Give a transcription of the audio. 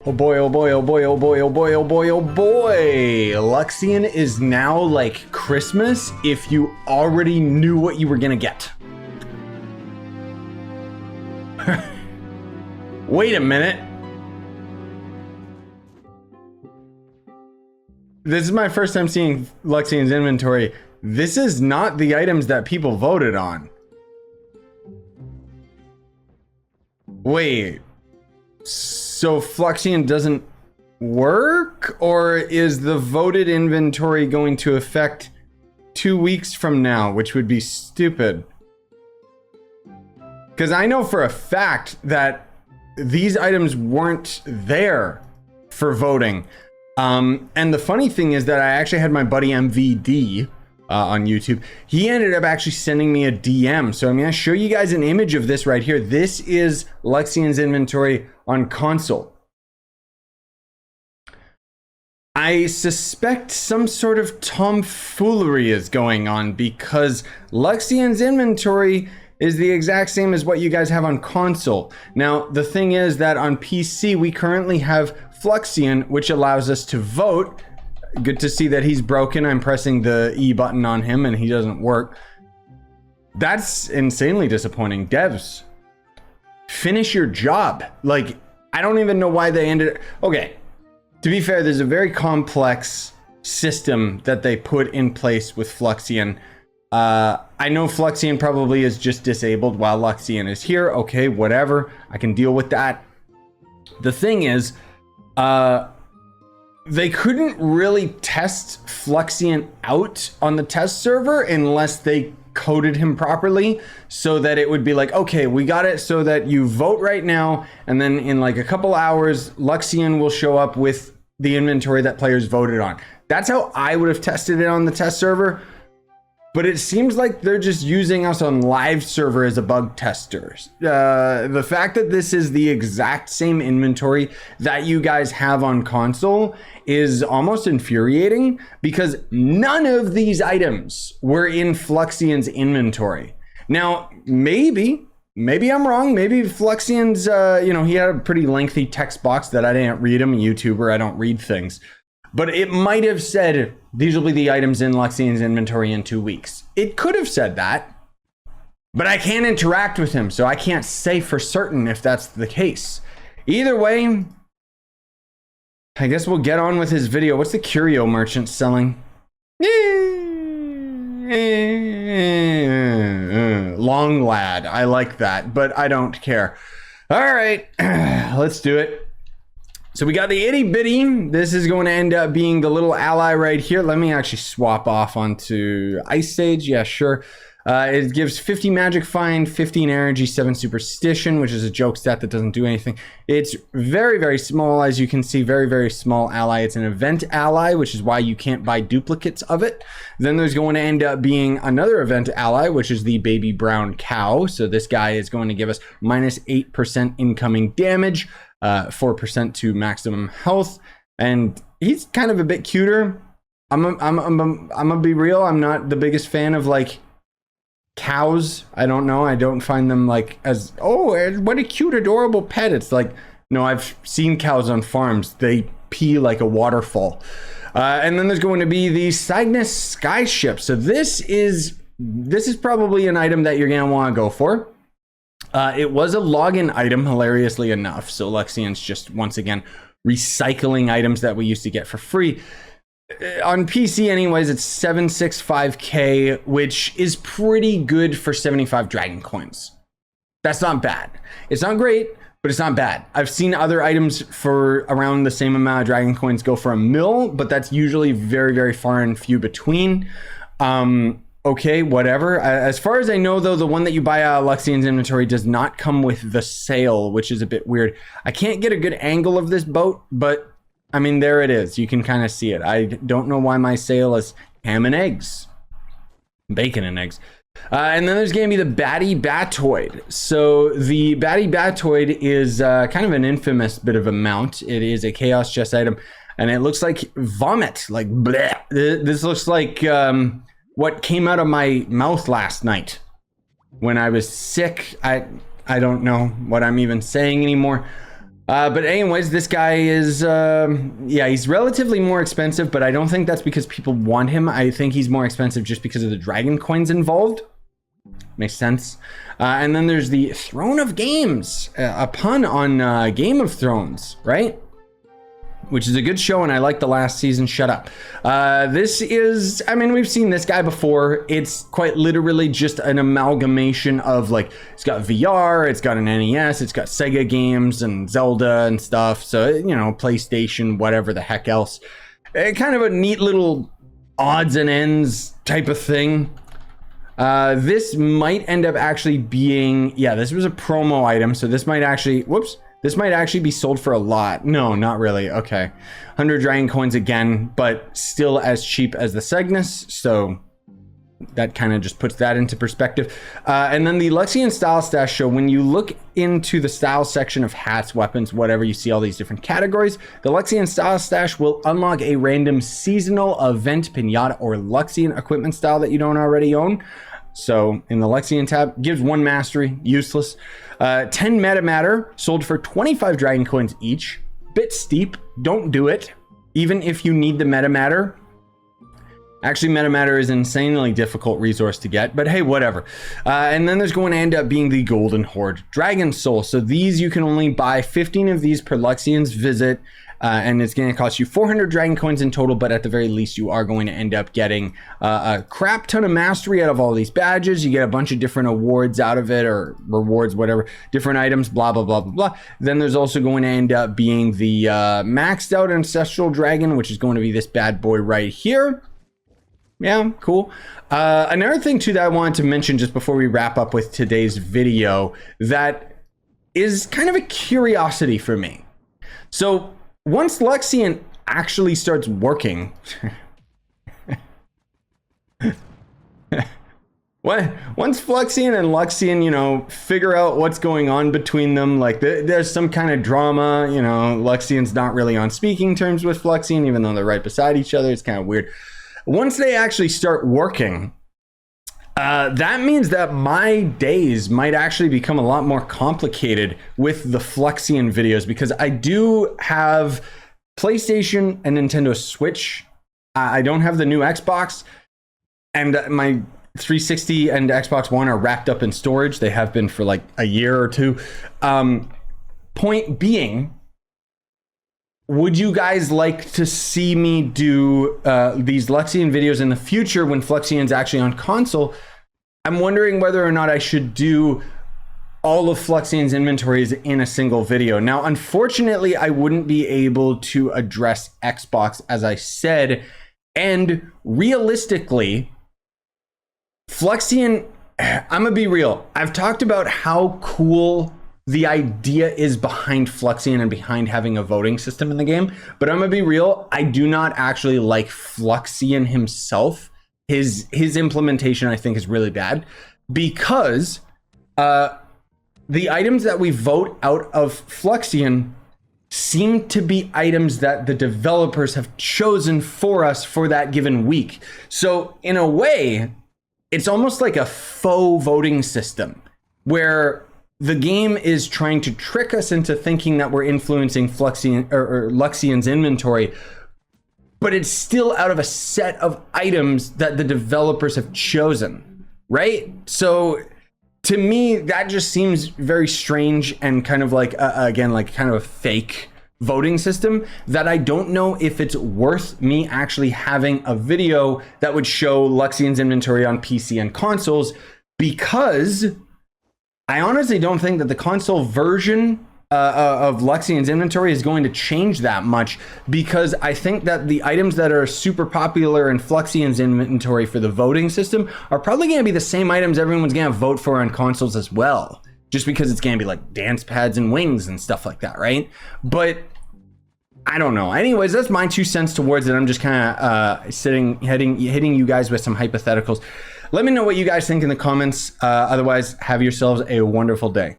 Oh boy, oh boy, oh boy, oh boy, oh boy, oh boy, oh boy. Luxion is now like Christmas if you already knew what you were gonna get. Wait a minute. This is my first time seeing Luxion's inventory. This is not the items that people voted on. Wait. So Fluxion doesn't work? Or is the voted inventory going to affect 2 weeks from now, which would be stupid? Because I know for a fact that these items weren't there for voting. And the funny thing is that I actually had my buddy MVD on YouTube. He ended up actually sending me a DM. So I'm going to show you guys an image of this right here. This is Luxion's inventory on console. I suspect some sort of tomfoolery is going on because Luxion's inventory is the exact same as what you guys have on console. Now, the thing is that on PC, we currently have Fluxion, which allows us to vote. Good to see that he's broken. I'm pressing the E button on him and he doesn't work. That's insanely disappointing. Devs, finish your job. Like, I don't even know why they ended. Okay, to be fair, there's a very complex system that they put in place with Fluxion. I know Fluxion probably is just disabled while Luxion is here. Okay, whatever. I can deal with that. The thing is, they couldn't really test Fluxion out on the test server unless they coded him properly so that it would be like, okay, we got it so that you vote right now, and then in like a couple hours, Luxion will show up with the inventory that players voted on. That's how I would have tested it on the test server. But it seems like they're just using us on live server as a bug tester. The fact that this is the exact same inventory that you guys have on console is almost infuriating because none of these items were in Fluxion's inventory. Now, maybe I'm wrong. Maybe Fluxion's, he had a pretty lengthy text box that I didn't read. I'm a YouTuber. I don't read things. But it might have said, these will be the items in Luxion's inventory in 2 weeks. It could have said that, but I can't interact with him, so I can't say for certain if that's the case. Either way, I guess we'll get on with his video. What's the curio merchant selling? Long lad. I like that, but I don't care. All right, let's do it. So we got the Itty Bitty. This is going to end up being the little ally right here. Let me actually swap off onto Ice Sage. Yeah, sure. It gives 50 magic find, 15 energy, 7 superstition, which is a joke stat that doesn't do anything. It's very, very small, as you can see, very, very small ally. It's an event ally, which is why you can't buy duplicates of it. Then there's going to end up being another event ally, which is the baby brown cow. So this guy is going to give us minus 8% incoming damage. 4% to maximum health, and he's kind of a bit cuter. I'm gonna be real. I'm not the biggest fan of like cows. I don't know. I don't find them like as, oh, what a cute, adorable pet. It's like, no, I've seen cows on farms. They pee like a waterfall. And then there's going to be the Cygnus Skyship. So this is probably an item that you're gonna want to go for. It was a login item, hilariously enough. So Luxion's just, once again, recycling items that we used to get for free. On PC anyways, it's 765k, which is pretty good for 75 dragon coins. That's not bad. It's not great, but it's not bad. I've seen other items for around the same amount of dragon coins go for 1 mil, but that's usually very, very far and few between. Okay, whatever. As far as I know, though, the one that you buy out of Luxion's inventory does not come with the sail, which is a bit weird. I can't get a good angle of this boat, but I mean, there it is. You can kind of see it. I don't know why my sail is ham and eggs. Bacon and eggs. And then there's going to be the Batty Batoid. So the Batty Batoid is kind of an infamous bit of a mount. It is a chaos chest item, and it looks like vomit. Like, bleh. This looks like what came out of my mouth last night when I was sick. I don't know what I'm even saying anymore. But anyways, this guy is, yeah, he's relatively more expensive, but I don't think that's because people want him. I think he's more expensive just because of the dragon coins involved. Makes sense. And then there's the Throne of Games, a pun on Game of Thrones, right? Which is a good show, and I like the last season. Shut up. This is, I mean, we've seen this guy before. It's quite literally just an amalgamation of, like, it's got VR, it's got an NES, it's got Sega games and Zelda and stuff. So, you know, PlayStation, whatever the heck else. Kind of a neat little odds and ends type of thing. This might end up actually being, yeah, this was a promo item. So this might actually, whoops. This might actually be sold for a lot. No, not really. Okay. 100 dragon coins again, but still as cheap as the Cygnus. So that kind of just puts that into perspective. And then the Luxion Style Stash show, when you look into the style section of hats, weapons, whatever, you see all these different categories. The Luxion Style Stash will unlock a random seasonal event, pinata, or Luxion equipment style that you don't already own. So in the Luxion tab, gives 1 mastery, useless. 10 Metamatter, sold for 25 dragon coins each. Bit steep, don't do it. Even if you need the Metamatter. Actually, Metamatter is an insanely difficult resource to get, but hey, whatever. And then there's going to end up being the Golden Hoard Dragon Souls. So these, you can only buy 15 of these per Luxion's visit. And it's going to cost you 400 dragon coins in total, but at the very least, you are going to end up getting a crap ton of mastery out of all these badges. You get a bunch of different awards out of it, or rewards, whatever, different items, blah, blah, blah, blah, blah. Then there's also going to end up being the maxed out Ancestral Dragon, which is going to be this bad boy right here. Yeah, cool. Another thing, too, that I wanted to mention just before we wrap up with today's video that is kind of a curiosity for me. So once Luxion actually starts working, once Fluxion and Luxion, you know, figure out what's going on between them, like there's some kind of drama, you know, Luxion's not really on speaking terms with Fluxion, even though they're right beside each other. It's kind of weird. Once they actually start working, that means that my days might actually become a lot more complicated with the Fluxion videos, because I do have PlayStation and Nintendo Switch. I don't have the new Xbox, and my 360 and Xbox One are wrapped up in storage. They have been for like a year or two. Point being, would you guys like to see me do these Luxion videos in the future when Fluxion's actually on console? I'm wondering whether or not I should do all of Fluxion's inventories in a single video. Now, unfortunately, I wouldn't be able to address Xbox, as I said, and realistically, Fluxion, I'm gonna be real. I've talked about how cool the idea is behind Fluxion and behind having a voting system in the game, but I'm gonna be real, I do not actually like Fluxion himself. His implementation, I think, is really bad, because the items that we vote out of Fluxion seem to be items that the developers have chosen for us for that given week. So in a way, it's almost like a faux voting system where the game is trying to trick us into thinking that we're influencing Fluxion or Luxion's inventory, but it's still out of a set of items that the developers have chosen, right? So to me, that just seems very strange and kind of like, again, like kind of a fake voting system that I don't know if it's worth me actually having a video that would show Luxion's inventory on PC and consoles, because I honestly don't think that the console version of Luxion's inventory is going to change that much, because I think that the items that are super popular in Fluxion's inventory for the voting system are probably going to be the same items everyone's going to vote for on consoles as well, just because it's going to be like dance pads and wings and stuff like that, right? But I don't know. Anyways, that's my 2 cents towards it. I'm just kind of hitting you guys with some hypotheticals. Let me know what you guys think in the comments. Otherwise, have yourselves a wonderful day.